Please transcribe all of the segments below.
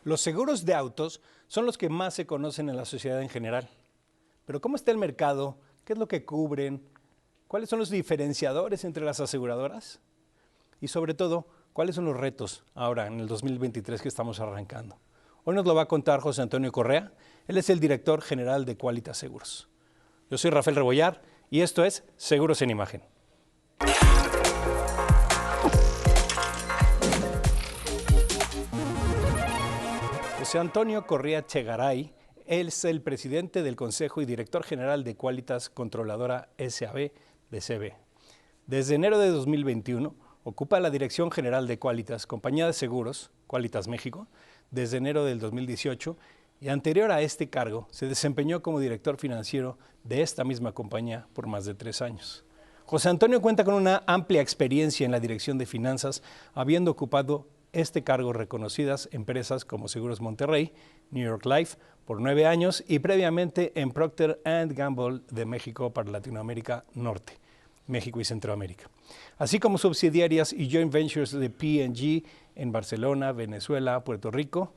Los seguros de autos son los que más se conocen en la sociedad en general. Pero ¿cómo está el mercado? ¿Qué es lo que cubren? ¿Cuáles son los diferenciadores entre las aseguradoras? Y sobre todo, ¿cuáles son los retos ahora en el 2023 que estamos arrancando? Hoy nos lo va a contar José Antonio Correa. Él es el director general de Quálitas Seguros. Yo soy Rafael Rebollar y esto es Seguros en Imagen. José Antonio Correa Chegaray es el presidente del Consejo y director general de Quálitas Controladora S.A.B. de CB. Desde enero de 2021 ocupa la dirección general de Quálitas, compañía de seguros, Quálitas México, desde enero del 2018 y anterior a este cargo se desempeñó como director financiero de esta misma compañía por más de 3 años. José Antonio cuenta con una amplia experiencia en la dirección de finanzas, habiendo ocupado este cargo reconocidas empresas como Seguros Monterrey, New York Life por 9 años y previamente en Procter & Gamble de México para Latinoamérica Norte, México y Centroamérica, así como subsidiarias y joint ventures de P&G en Barcelona, Venezuela, Puerto Rico.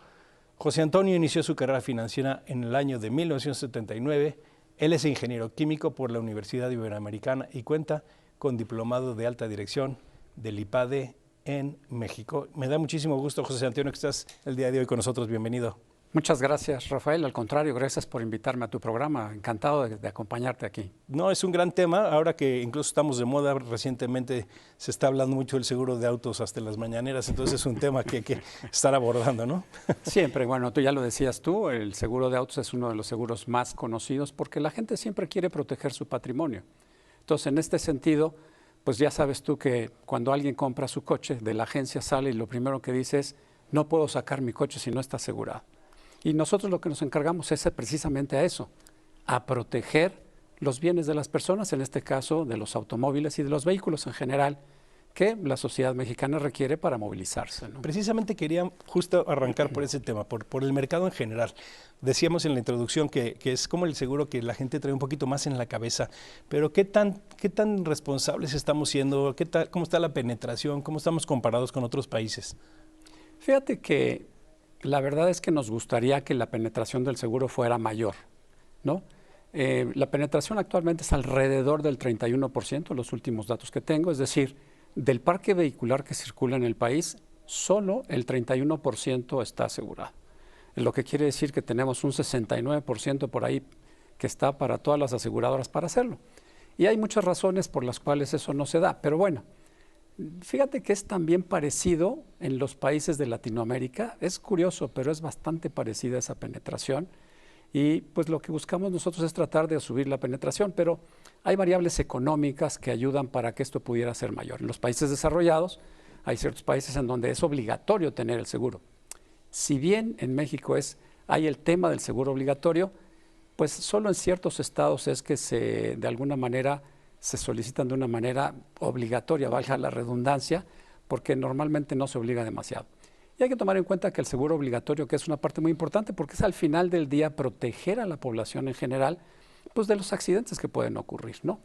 José Antonio inició su carrera financiera en el año de 1979. Él es ingeniero químico por la Universidad Iberoamericana y cuenta con diplomado de alta dirección del IPADE en México. Me da muchísimo gusto, José Antonio, que estás el día de hoy con nosotros. Bienvenido. Muchas gracias, Rafael. Al contrario, gracias por invitarme a tu programa. Encantado de acompañarte aquí. No, es un gran tema. Ahora que incluso estamos de moda, recientemente se está hablando mucho del seguro de autos hasta las mañaneras, entonces es un tema que hay que estar abordando, ¿no? Siempre, bueno, tú ya lo decías tú, el seguro de autos es uno de los seguros más conocidos porque la gente siempre quiere proteger su patrimonio. Entonces, en este sentido, pues ya sabes tú que cuando alguien compra su coche, de la agencia sale y lo primero que dice es, no puedo sacar mi coche si no está asegurado. Y nosotros lo que nos encargamos es precisamente a eso, a proteger los bienes de las personas, en este caso de los automóviles y de los vehículos en general, que la sociedad mexicana requiere para movilizarse, ¿no? Precisamente quería justo arrancar por ese tema, por el mercado en general. Decíamos en la introducción que es como el seguro que la gente trae un poquito más en la cabeza, pero ¿qué tan responsables estamos siendo? ¿Cómo está la penetración? ¿Cómo estamos comparados con otros países? Fíjate que la verdad es que nos gustaría que la penetración del seguro fuera mayor, ¿no? La penetración actualmente es alrededor del 31%, los últimos datos que tengo, es decir, del parque vehicular que circula en el país, solo el 31% está asegurado. Lo que quiere decir que tenemos un 69% por ahí que está para todas las aseguradoras para hacerlo. Y hay muchas razones por las cuales eso no se da, pero bueno, fíjate que es también parecido en los países de Latinoamérica. Es curioso, pero es bastante parecida esa penetración. Y pues lo que buscamos nosotros es tratar de subir la penetración, pero hay variables económicas que ayudan para que esto pudiera ser mayor. En los países desarrollados hay ciertos países en donde es obligatorio tener el seguro. Si bien en México hay el tema del seguro obligatorio, pues solo en ciertos estados es que de alguna manera se solicitan de una manera obligatoria, valga la redundancia, porque normalmente no se obliga demasiado. Y hay que tomar en cuenta que el seguro obligatorio, que es una parte muy importante, porque es al final del día proteger a la población en general, pues de los accidentes que pueden ocurrir, ¿no?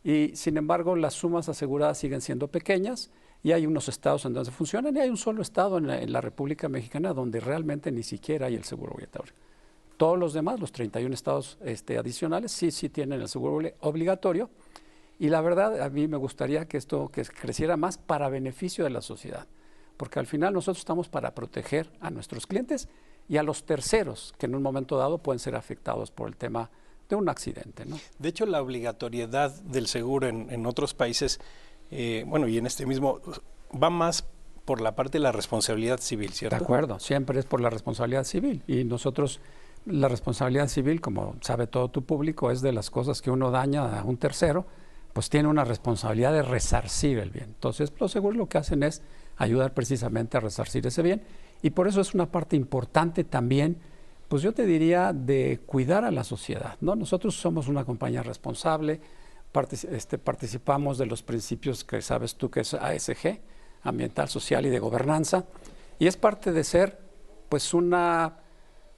Y sin embargo, las sumas aseguradas siguen siendo pequeñas y hay unos estados en donde funcionan y hay un solo estado en la República Mexicana donde realmente ni siquiera hay el seguro obligatorio. Todos los demás, los 31 estados adicionales, sí tienen el seguro obligatorio. Y la verdad, a mí me gustaría que esto creciera más para beneficio de la sociedad, porque al final nosotros estamos para proteger a nuestros clientes y a los terceros que en un momento dado pueden ser afectados por el tema de un accidente, ¿no? De hecho, la obligatoriedad del seguro en otros países, bueno, y en este mismo, va más por la parte de la responsabilidad civil, ¿cierto? De acuerdo, siempre es por la responsabilidad civil. Y nosotros, la responsabilidad civil, como sabe todo tu público, es de las cosas que uno daña a un tercero, pues tiene una responsabilidad de resarcir el bien. Entonces, los seguros lo que hacen es ayudar precisamente a resarcir ese bien y por eso es una parte importante también, pues yo te diría, de cuidar a la sociedad, ¿no? Nosotros somos una compañía responsable, participamos de los principios que sabes tú que es ASG, ambiental, social y de gobernanza, y es parte de ser pues una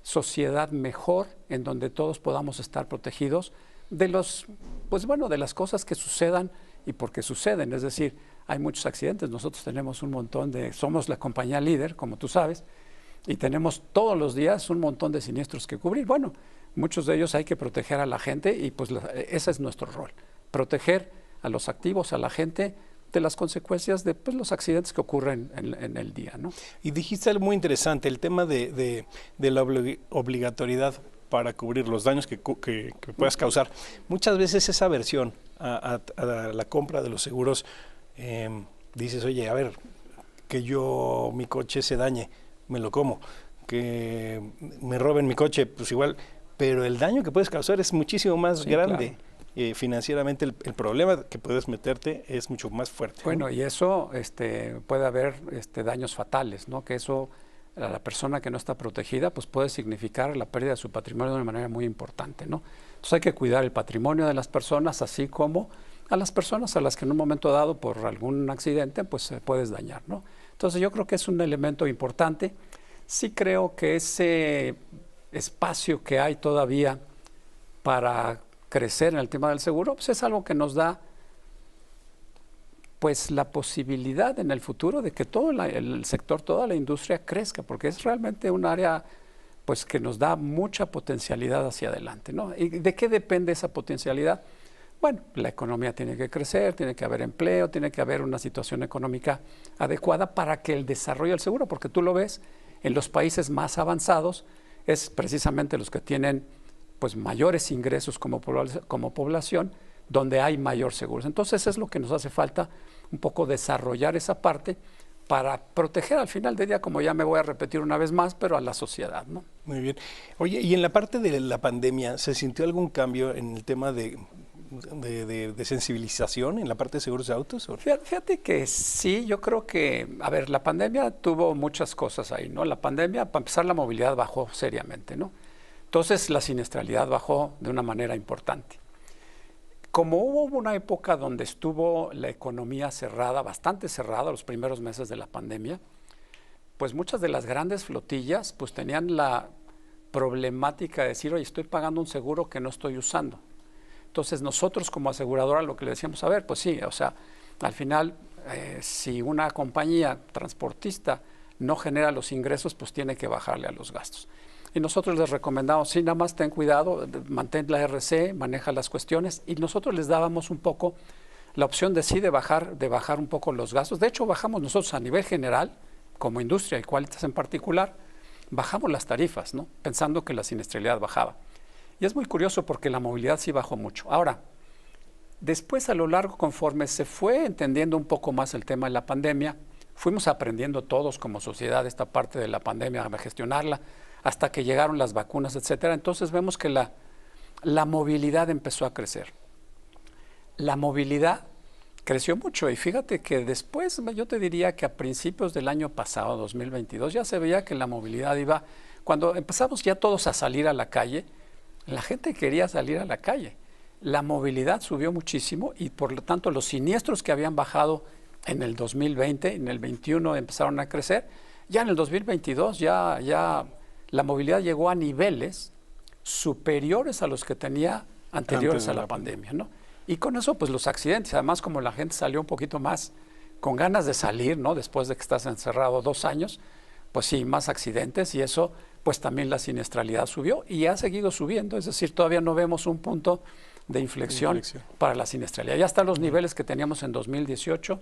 sociedad mejor en donde todos podamos estar protegidos de de las cosas que sucedan y porque suceden, es decir, hay muchos accidentes, nosotros tenemos un montón somos la compañía líder, como tú sabes, y tenemos todos los días un montón de siniestros que cubrir. Bueno, muchos de ellos hay que proteger a la gente y pues ese es nuestro rol, proteger a los activos, a la gente de las consecuencias de pues, los accidentes que ocurren en el día, ¿no? Y dijiste algo muy interesante, el tema de la obligatoriedad para cubrir los daños que puedas causar. Muchas veces esa aversión a la compra de los seguros, dices, oye, a ver, que mi coche se dañe, me lo como, que me roben mi coche, pues igual, pero el daño que puedes causar es muchísimo más grande. Claro. Financieramente el problema que puedes meterte es mucho más fuerte. Bueno, ¿no? Y eso puede haber daños fatales, ¿no? Que eso a la persona que no está protegida pues puede significar la pérdida de su patrimonio de una manera muy importante, ¿no? Entonces hay que cuidar el patrimonio de las personas, así como a las personas a las que en un momento dado por algún accidente pues puedes dañar, ¿no? Entonces yo creo que es un elemento importante. Sí creo que ese espacio que hay todavía para crecer en el tema del seguro, pues es algo que nos da pues la posibilidad en el futuro de que todo el sector, toda la industria crezca, porque es realmente un área pues que nos da mucha potencialidad hacia adelante, ¿no? ¿Y de qué depende esa potencialidad? Bueno, la economía tiene que crecer, tiene que haber empleo, tiene que haber una situación económica adecuada para que el desarrollo del seguro, porque tú lo ves en los países más avanzados, es precisamente los que tienen pues mayores ingresos como población, donde hay mayor seguros. Entonces es lo que nos hace falta, un poco desarrollar esa parte para proteger al final del día, como ya me voy a repetir una vez más, pero a la sociedad, ¿no? Muy bien. Oye, y en la parte de la pandemia, ¿se sintió algún cambio en el tema de sensibilización en la parte de seguros de autos? ¿O? Fíjate que sí, yo creo que, a ver, la pandemia tuvo muchas cosas ahí, ¿no? La pandemia, para empezar, la movilidad bajó seriamente, ¿no? Entonces la siniestralidad bajó de una manera importante. Como hubo una época donde estuvo la economía cerrada, bastante cerrada, los primeros meses de la pandemia, pues muchas de las grandes flotillas pues tenían la problemática de decir, oye, estoy pagando un seguro que no estoy usando. Entonces nosotros como aseguradora lo que le decíamos, a ver, pues sí, o sea, al final si una compañía transportista no genera los ingresos, pues tiene que bajarle a los gastos. Y nosotros les recomendamos, sí, nada más ten cuidado, mantén la RC, maneja las cuestiones, y nosotros les dábamos un poco la opción de sí, de bajar un poco los gastos. De hecho, bajamos nosotros a nivel general, como industria y Quálitas en particular, bajamos las tarifas, ¿no? Pensando que la siniestralidad bajaba. Y es muy curioso porque la movilidad sí bajó mucho. Ahora, después a lo largo, conforme se fue entendiendo un poco más el tema de la pandemia, fuimos aprendiendo todos como sociedad esta parte de la pandemia, a gestionarla, hasta que llegaron las vacunas, etcétera. Entonces vemos que la movilidad empezó a crecer. La movilidad creció mucho y fíjate que después, yo te diría que a principios del año pasado, 2022, ya se veía que la movilidad iba, cuando empezamos ya todos a salir a la calle, la gente quería salir a la calle. La movilidad subió muchísimo y por lo tanto los siniestros que habían bajado en el 2020, en el 21 empezaron a crecer, ya en el 2022 ya la movilidad llegó a niveles superiores a los que tenía anteriores a la pandemia, ¿no? Y con eso, pues los accidentes, además como la gente salió un poquito más con ganas de salir, ¿no? Después de que estás encerrado 2 años, pues sí, más accidentes y eso, pues también la siniestralidad subió y ha seguido subiendo, es decir, todavía no vemos un punto de inflexión para la siniestralidad. Ya están los niveles que teníamos en 2018,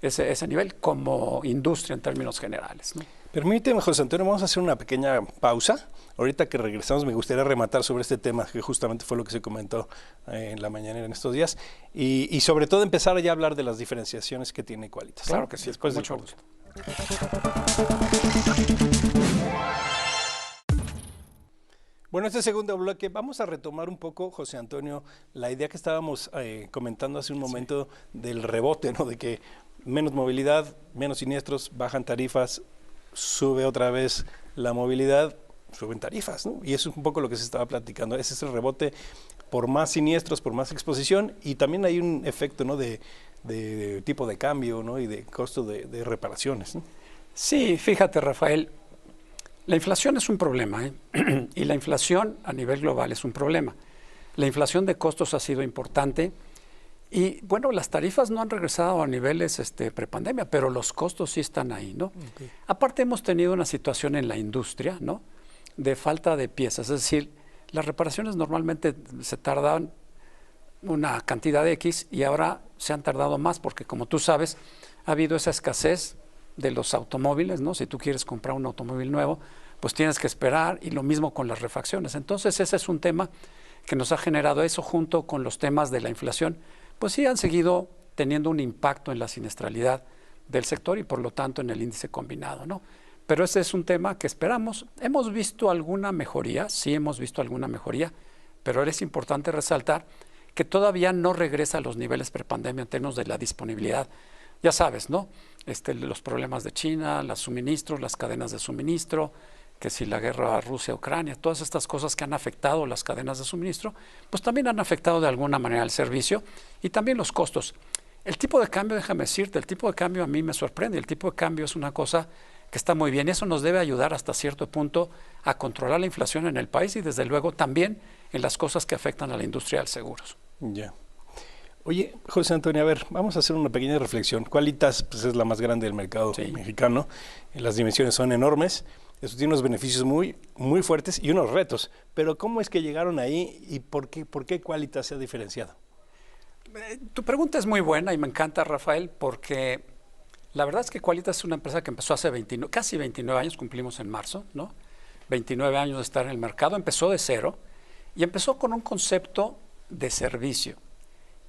ese nivel como industria en términos generales, ¿no? Permíteme, José Antonio, vamos a hacer una pequeña pausa. Ahorita que regresamos me gustaría rematar sobre este tema, que justamente fue lo que se comentó en la mañanera en estos días, y sobre todo empezar ya a hablar de las diferenciaciones que tiene Quálitas. Claro que sí, después mucho gusto. Bueno, este segundo bloque, vamos a retomar un poco, José Antonio, la idea que estábamos comentando hace un momento del rebote, ¿no? De que menos movilidad, menos siniestros, bajan tarifas, sube otra vez la movilidad, suben tarifas, ¿no? Y eso es un poco lo que se estaba platicando. Ese es el rebote por más siniestros, por más exposición, y también hay un efecto, ¿no? de tipo de cambio, ¿no? Y de costo de reparaciones, ¿no? Sí, fíjate, Rafael, la inflación es un problema, ¿eh? Y la inflación a nivel global es un problema. La inflación de costos ha sido importante Y bueno, las tarifas no han regresado a niveles prepandemia, pero los costos sí están ahí, ¿no? Okay. Aparte hemos tenido una situación en la industria, ¿no? De falta de piezas, es decir, las reparaciones normalmente se tardan una cantidad de X y ahora se han tardado más porque, como tú sabes, ha habido esa escasez de los automóviles, ¿no? Si tú quieres comprar un automóvil nuevo, pues tienes que esperar, y lo mismo con las refacciones. Entonces ese es un tema que nos ha generado eso, junto con los temas de la inflación, pues sí han seguido teniendo un impacto en la siniestralidad del sector y por lo tanto en el índice combinado, ¿no? Pero ese es un tema que esperamos. Hemos visto alguna mejoría, sí hemos visto alguna mejoría, pero es importante resaltar que todavía no regresa a los niveles prepandemia en términos de la disponibilidad. Ya sabes, ¿no? Los problemas de China, los suministros, las cadenas de suministro, que si la guerra Rusia-Ucrania, todas estas cosas que han afectado las cadenas de suministro, pues también han afectado de alguna manera el servicio y también los costos. El tipo de cambio, déjame decirte, el tipo de cambio a mí me sorprende. El tipo de cambio es una cosa que está muy bien. Eso nos debe ayudar hasta cierto punto a controlar la inflación en el país y desde luego también en las cosas que afectan a la industria de seguros. Ya. Oye, José Antonio, a ver, vamos a hacer una pequeña reflexión. Quálitas pues, es la más grande del mercado mexicano. Las dimensiones son enormes. Eso tiene unos beneficios muy fuertes y unos retos. Pero ¿cómo es que llegaron ahí y por qué Quálitas se ha diferenciado? Tu pregunta es muy buena y me encanta, Rafael, porque la verdad es que Quálitas es una empresa que empezó hace casi 29 años, cumplimos en marzo, ¿no? 29 años de estar en el mercado, empezó de cero y empezó con un concepto de servicio.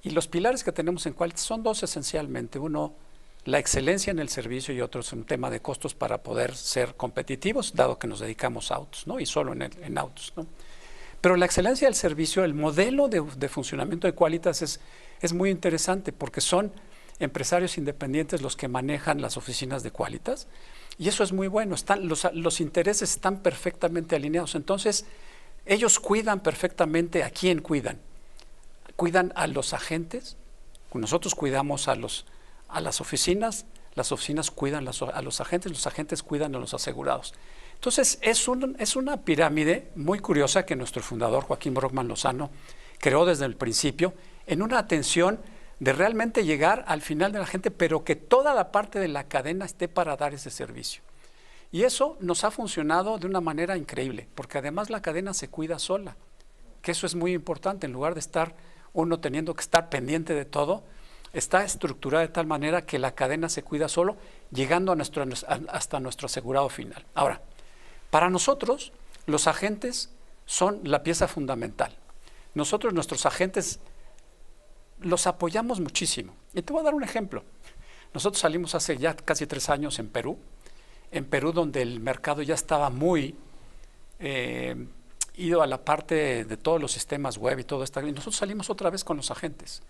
Y los pilares que tenemos en Quálitas son dos esencialmente. Uno, la excelencia en el servicio y otro es un tema de costos para poder ser competitivos, dado que nos dedicamos a autos, ¿no? Y solo en autos, ¿no? Pero la excelencia del servicio, el modelo de funcionamiento de Quálitas es muy interesante porque son empresarios independientes los que manejan las oficinas de Quálitas y eso es muy bueno. Los intereses están perfectamente alineados. Entonces, ellos cuidan perfectamente. ¿A quién cuidan? Cuidan a los agentes, nosotros cuidamos a las oficinas cuidan a los agentes cuidan a los asegurados. Entonces, es una pirámide muy curiosa que nuestro fundador, Joaquín Brockman Lozano, creó desde el principio, en una atención de realmente llegar al final de la gente, pero que toda la parte de la cadena esté para dar ese servicio. Y eso nos ha funcionado de una manera increíble, porque además la cadena se cuida sola, que eso es muy importante. En lugar de estar uno teniendo que estar pendiente de todo, está estructurada de tal manera que la cadena se cuida solo, llegando hasta nuestro asegurado final. Ahora, para nosotros, los agentes son la pieza fundamental. Nosotros, nuestros agentes, los apoyamos muchísimo. Y te voy a dar un ejemplo. Nosotros salimos hace ya casi 3 años en Perú donde el mercado ya estaba muy ido a la parte de todos los sistemas web y todo esto. Y nosotros salimos otra vez con los agentes.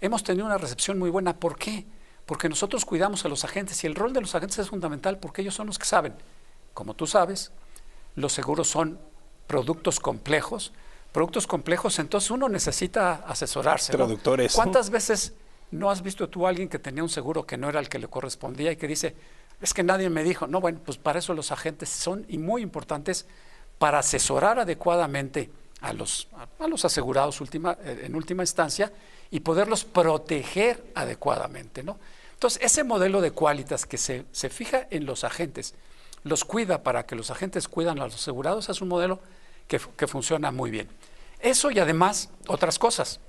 Hemos tenido una recepción muy buena. ¿Por qué? Porque nosotros cuidamos a los agentes y el rol de los agentes es fundamental porque ellos son los que saben. Como tú sabes, los seguros son productos complejos, entonces uno necesita asesorarse, ¿no? Traductores. ¿Cuántas veces no has visto tú a alguien que tenía un seguro que no era el que le correspondía y que dice, es que nadie me dijo? No, bueno, pues para eso los agentes son y muy importantes para asesorar adecuadamente a los asegurados en última instancia y poderlos proteger adecuadamente, ¿no? Entonces, ese modelo de Quálitas que se fija en los agentes, los cuida para que los agentes cuidan a los asegurados, es un modelo que funciona muy bien. Eso y además otras cosas.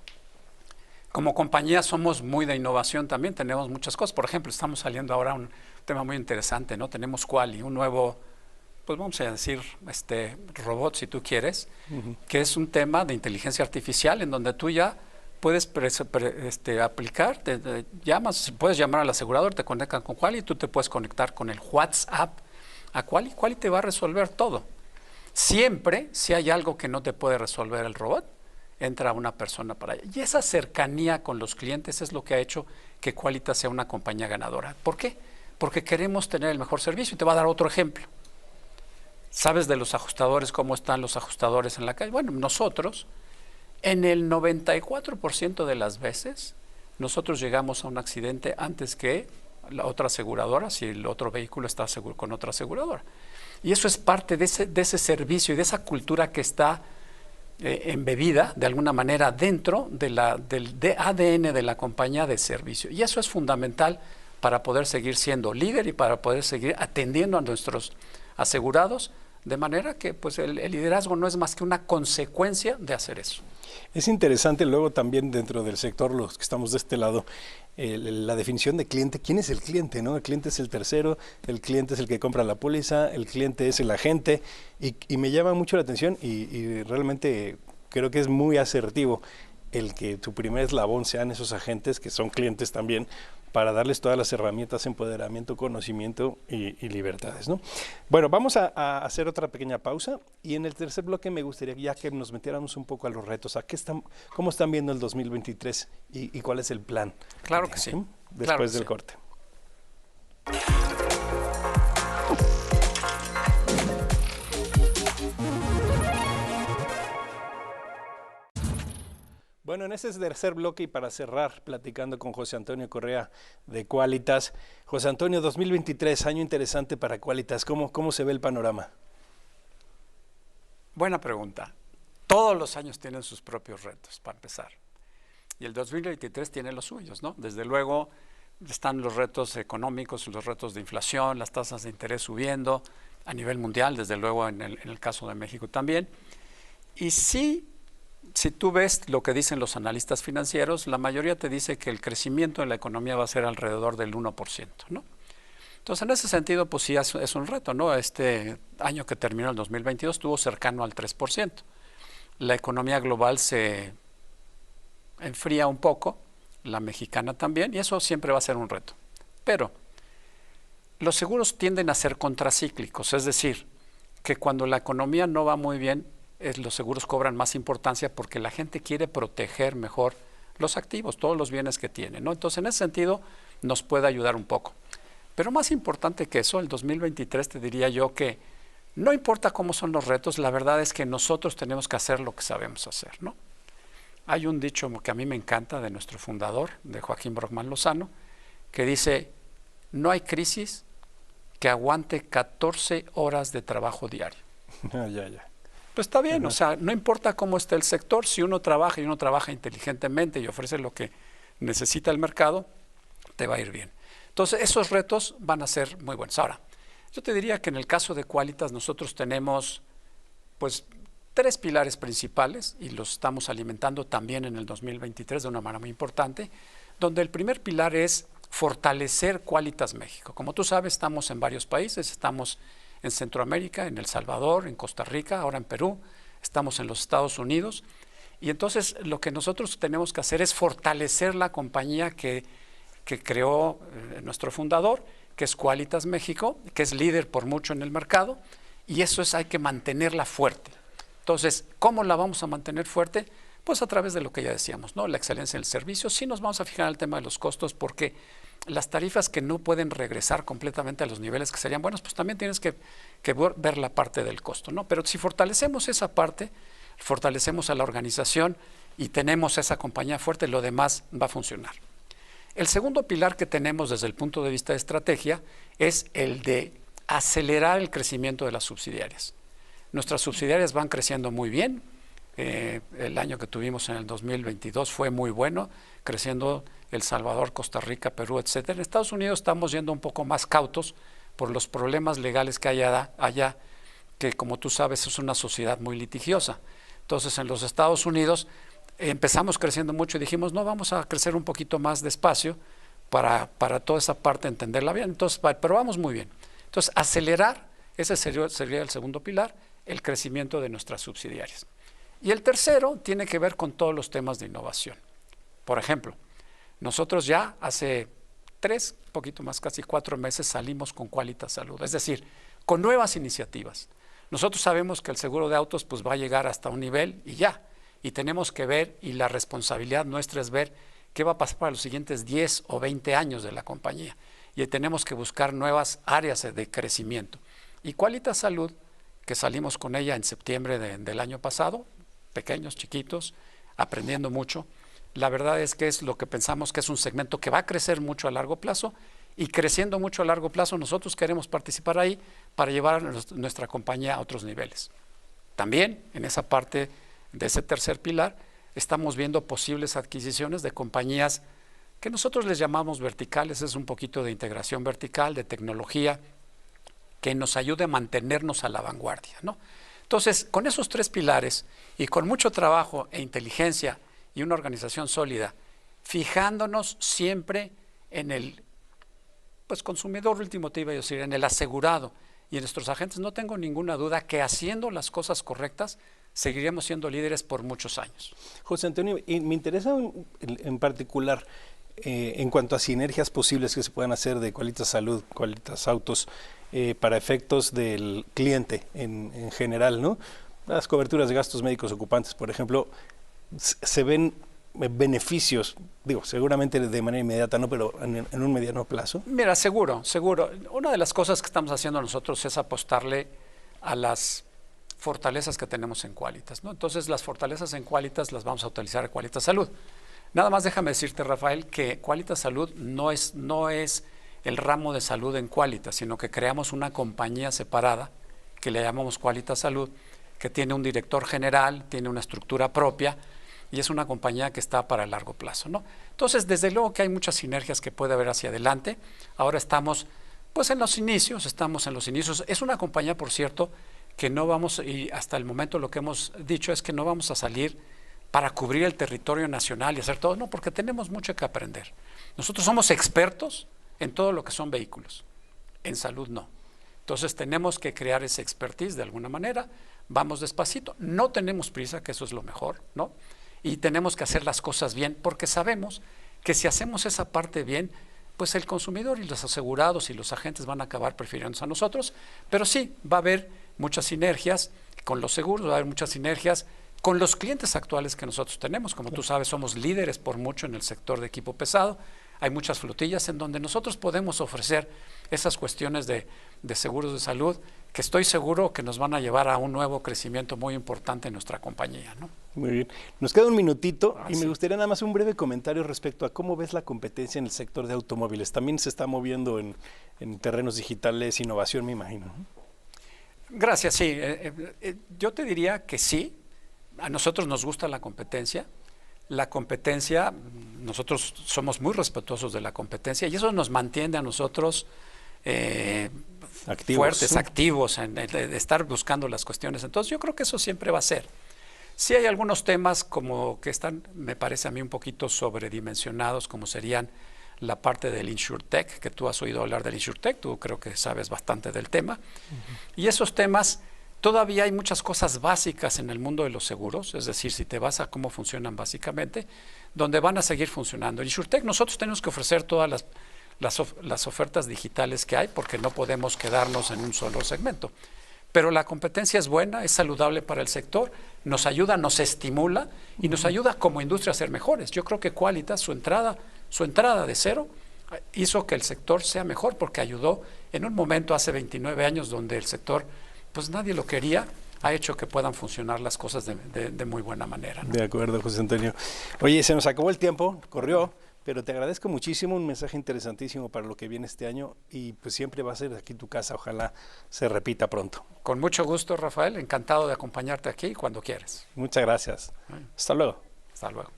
Como compañía somos muy de innovación también, tenemos muchas cosas. Por ejemplo, estamos saliendo ahora un tema muy interesante, ¿no? Tenemos Quali, un nuevo, pues vamos a decir, robot si tú quieres, que es un tema de inteligencia artificial en donde tú ya puedes aplicar, puedes llamar al asegurador, te conectan con Quali, tú te puedes conectar con el WhatsApp a Quali te va a resolver todo. Siempre, si hay algo que no te puede resolver el robot, entra una persona para allá. Y esa cercanía con los clientes es lo que ha hecho que Quálitas sea una compañía ganadora. ¿Por qué? Porque queremos tener el mejor servicio. Y te voy a dar otro ejemplo. ¿Sabes de los ajustadores, cómo están los ajustadores en la calle? Bueno, nosotros, en el 94% de las veces, nosotros llegamos a un accidente antes que la otra aseguradora, si el otro vehículo está con otra aseguradora. Y eso es parte de ese servicio y de esa cultura que está embebida de alguna manera dentro del ADN de la compañía de servicio. Y eso es fundamental para poder seguir siendo líder y para poder seguir atendiendo a nuestros asegurados, de manera que pues el liderazgo no es más que una consecuencia de hacer eso. Es interesante luego también dentro del sector, los que estamos de este lado, la definición de cliente. ¿Quién es el cliente, no? El cliente es el tercero, el cliente es el que compra la póliza, el cliente es el agente, y me llama mucho la atención y realmente creo que es muy asertivo el que tu primer eslabón sean esos agentes que son clientes también, para darles todas las herramientas, empoderamiento, conocimiento y libertades, ¿no? Bueno, vamos a hacer otra pequeña pausa, y en el tercer bloque me gustaría ya que nos metiéramos un poco a los retos, cómo están viendo el 2023 y cuál es el plan. Claro que sí. Después del corte. Bueno, en este tercer bloque, y para cerrar platicando con José Antonio Correa de Quálitas. José Antonio, 2023, año interesante para Quálitas. ¿Cómo se ve el panorama? Buena pregunta. Todos los años tienen sus propios retos, para empezar. Y el 2023 tiene los suyos, ¿no? Desde luego están los retos económicos, los retos de inflación, las tasas de interés subiendo a nivel mundial, desde luego en el caso de México también. Y sí, si tú ves lo que dicen los analistas financieros, la mayoría te dice que el crecimiento de la economía va a ser alrededor del 1%, ¿no? Entonces, en ese sentido, pues sí es un reto, ¿no? Este año que terminó el 2022 estuvo cercano al 3%. La economía global se enfría un poco, la mexicana también, y eso siempre va a ser un reto. Pero los seguros tienden a ser contracíclicos, es decir, que cuando la economía no va muy bien, los seguros cobran más importancia porque la gente quiere proteger mejor los activos, todos los bienes que tiene, ¿no? Entonces, en ese sentido, nos puede ayudar un poco. Pero más importante que eso, el 2023 te diría yo que no importa cómo son los retos, la verdad es que nosotros tenemos que hacer lo que sabemos hacer, ¿no? Hay un dicho que a mí me encanta de nuestro fundador, de Joaquín Brockman Lozano, que dice: no hay crisis que aguante 14 horas de trabajo diario. Pues está bien, o sea, no importa cómo esté el sector, si uno trabaja y uno trabaja inteligentemente y ofrece lo que necesita el mercado, te va a ir bien. Entonces, esos retos van a ser muy buenos. Ahora, yo te diría que en el caso de Quálitas nosotros tenemos pues 3 pilares principales y los estamos alimentando también en el 2023 de una manera muy importante, donde el primer pilar es fortalecer Quálitas México. Como tú sabes, estamos en varios países, estamos en Centroamérica, en El Salvador, en Costa Rica, ahora en Perú, estamos en los Estados Unidos, y entonces lo que nosotros tenemos que hacer es fortalecer la compañía que creó nuestro fundador, que es Quálitas México, que es líder por mucho en el mercado, y eso hay que mantenerla fuerte. Entonces, ¿cómo la vamos a mantener fuerte? Pues a través de lo que ya decíamos, ¿no? La excelencia en el servicio. Sí nos vamos a fijar en el tema de los costos, porque las tarifas que no pueden regresar completamente a los niveles que serían buenos, pues también tienes que ver la parte del costo, ¿no? Pero si fortalecemos esa parte, fortalecemos a la organización y tenemos esa compañía fuerte, lo demás va a funcionar. El segundo pilar que tenemos desde el punto de vista de estrategia es el de acelerar el crecimiento de las subsidiarias. Nuestras subsidiarias van creciendo muy bien. El año que tuvimos en el 2022 fue muy bueno, creciendo El Salvador, Costa Rica, Perú, etcétera. En Estados Unidos estamos yendo un poco más cautos por los problemas legales que hay allá, que como tú sabes es una sociedad muy litigiosa. Entonces, en los Estados Unidos empezamos creciendo mucho y dijimos, no, vamos a crecer un poquito más despacio para toda esa parte entenderla bien. Entonces, pero vamos muy bien. Entonces, acelerar, ese sería el segundo pilar, el crecimiento de nuestras subsidiarias. Y el tercero tiene que ver con todos los temas de innovación. Por ejemplo, nosotros ya hace 3, poquito más, casi 4 meses salimos con Quálitas Salud, es decir, con nuevas iniciativas. Nosotros sabemos que el seguro de autos pues va a llegar hasta un nivel y ya, y tenemos que ver, y la responsabilidad nuestra es ver qué va a pasar para los siguientes 10 o 20 años de la compañía, y tenemos que buscar nuevas áreas de crecimiento. Y Quálitas Salud, que salimos con ella en septiembre del año pasado, pequeños, chiquitos, aprendiendo mucho. La verdad es que es lo que pensamos que es un segmento que va a crecer mucho a largo plazo, y creciendo mucho a largo plazo nosotros queremos participar ahí para llevar a nuestra compañía a otros niveles. También en esa parte de ese tercer pilar, estamos viendo posibles adquisiciones de compañías que nosotros les llamamos verticales. Es un poquito de integración vertical, de tecnología, que nos ayude a mantenernos a la vanguardia, ¿no? Entonces, con esos tres pilares y con mucho trabajo e inteligencia y una organización sólida, fijándonos siempre en el consumidor último, te iba a decir, en el asegurado y en nuestros agentes, no tengo ninguna duda que haciendo las cosas correctas seguiremos siendo líderes por muchos años. José Antonio, y me interesa en particular en cuanto a sinergias posibles que se puedan hacer de Quálitas Salud, Quálitas Autos, para efectos del cliente en general, ¿no? Las coberturas de gastos médicos ocupantes, por ejemplo, se ven beneficios, digo, seguramente de manera inmediata, ¿no? Pero en un mediano plazo. Mira, seguro. Una de las cosas que estamos haciendo nosotros es apostarle a las fortalezas que tenemos en Quálitas, ¿no? Entonces, las fortalezas en Quálitas las vamos a utilizar en Quálitas Salud. Nada más déjame decirte, Rafael, que Quálitas Salud no es el ramo de salud en Quálitas, sino que creamos una compañía separada que le llamamos Quálitas Salud, que tiene un director general, tiene una estructura propia y es una compañía que está para el largo plazo, ¿no? Entonces, desde luego que hay muchas sinergias que puede haber hacia adelante. Ahora estamos en los inicios. Es una compañía, por cierto, que no vamos, y hasta el momento lo que hemos dicho es que no vamos a salir para cubrir el territorio nacional y hacer todo, no, porque tenemos mucho que aprender. Nosotros somos expertos en todo lo que son vehículos, en salud no. Entonces tenemos que crear ese expertise de alguna manera, vamos despacito, no tenemos prisa, que eso es lo mejor, ¿no? Y tenemos que hacer las cosas bien, porque sabemos que si hacemos esa parte bien, pues el consumidor y los asegurados y los agentes van a acabar prefiriéndonos a nosotros, pero sí, va a haber muchas sinergias con los seguros, va a haber muchas sinergias con los clientes actuales que nosotros tenemos. Como tú sabes, somos líderes por mucho en el sector de equipo pesado. Hay muchas flotillas en donde nosotros podemos ofrecer esas cuestiones de seguros de salud que estoy seguro que nos van a llevar a un nuevo crecimiento muy importante en nuestra compañía, ¿no? Muy bien. Nos queda un minutito y me gustaría nada más un breve comentario respecto a cómo ves la competencia en el sector de automóviles. También se está moviendo en terrenos digitales, innovación, me imagino, ¿no? Gracias, sí. Yo te diría que sí. A nosotros nos gusta la competencia. La competencia, nosotros somos muy respetuosos de la competencia y eso nos mantiene a nosotros fuertes, activos, de estar buscando las cuestiones. Entonces yo creo que eso siempre va a ser. Sí hay algunos temas como que están, me parece a mí, un poquito sobredimensionados, como serían la parte del InsurTech, que tú has oído hablar del InsurTech, tú creo que sabes bastante del tema. Y esos temas, todavía hay muchas cosas básicas en el mundo de los seguros, es decir, si te vas a cómo funcionan básicamente, donde van a seguir funcionando. En InsurTech nosotros tenemos que ofrecer todas las ofertas digitales que hay, porque no podemos quedarnos en un solo segmento. Pero la competencia es buena, es saludable para el sector, nos ayuda, nos estimula y nos ayuda como industria a ser mejores. Yo creo que Quálitas, su entrada de cero, hizo que el sector sea mejor, porque ayudó en un momento hace 29 años donde el sector, pues nadie lo quería, ha hecho que puedan funcionar las cosas de muy buena manera, ¿no? De acuerdo, José Antonio. Oye, se nos acabó el tiempo, corrió, pero te agradezco muchísimo, un mensaje interesantísimo para lo que viene este año y pues siempre va a ser aquí tu casa, ojalá se repita pronto. Con mucho gusto, Rafael, encantado de acompañarte aquí cuando quieras. Muchas gracias. Hasta luego. Hasta luego.